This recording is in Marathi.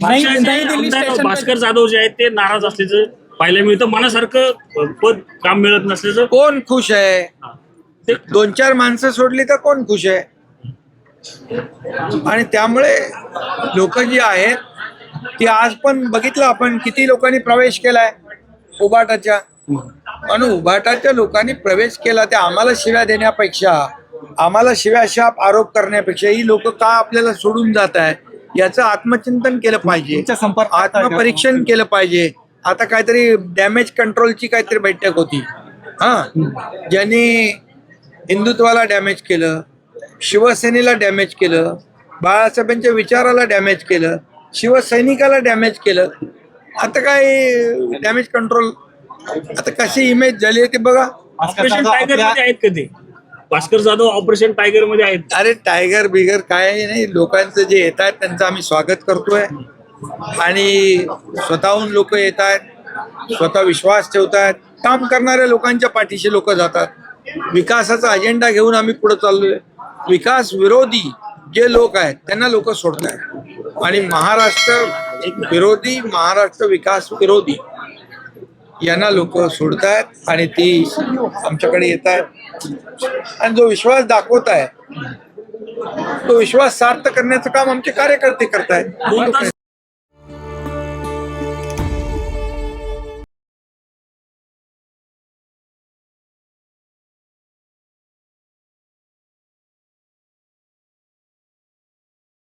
भास्कर जाधव जे आहेत ते नाराज असल्याचं पाहायला मिळतं. मनासारखं पद काम मिळत नसल्याचं. कोण खुश आहे? ते 2-4 माणसं सोडली तर कोण खुश आहे? आणि त्यामुळे लोक जी आहेत ती आज पण बघितलं आपण किती लोकांनी प्रवेश केलाय उभाटाच्या. आणि उभाटाच्या लोकांनी प्रवेश केला ते आम्हाला शिव्या देण्यापेक्षा, आम्हाला शिव्याशाप आरोप करण्यापेक्षा ही लोक का आपल्याला सोडून जात आहे याचं आत्मचिंतन केलं पाहिजे, आत्मपरीक्षण केलं पाहिजे. आता काहीतरी डॅमेज कंट्रोलची काहीतरी बैठक होती, ज्यांनी हिंदुत्वाला डॅमेज केलं, शिवसेनेला डॅमेज केलं, बाळासाहेबांच्या विचाराला डॅमेज केलं, शिवसैनिकाला डॅमेज केलं. आता काय डॅमेज कंट्रोल, आता कशी इमेज झाली ते बघा. ऑपरेशन टायगर मध्ये आहेत कधी भास्कर जाधव ऑपरेशन टायगर मध्ये आहेत. अरे टायगर बिगर काय नाही, लोकांचं जे येत आहेत त्यांचं आम्ही स्वागत करतोय. आणि स्वतःहून लोक येत आहेत, स्वतः विश्वास ठेवतात, काम करणाऱ्या लोकांच्या पाठीशी लोक जातात. विकासाचा अजेंडा घेऊन आम्ही पुढे चाललोय. विकास विरोधी जे लोक आहेत त्यांना लोक सोडत आहेत. आणि महाराष्ट्र विरोधी, महाराष्ट्र विकास विरोधी यांना लोक सोडतायत आणि ती आमच्याकडे येत आहेत. आणि जो विश्वास दाखवत आहे तो विश्वास सार्थ करण्याचं काम आमचे कार्यकर्ते करतायत.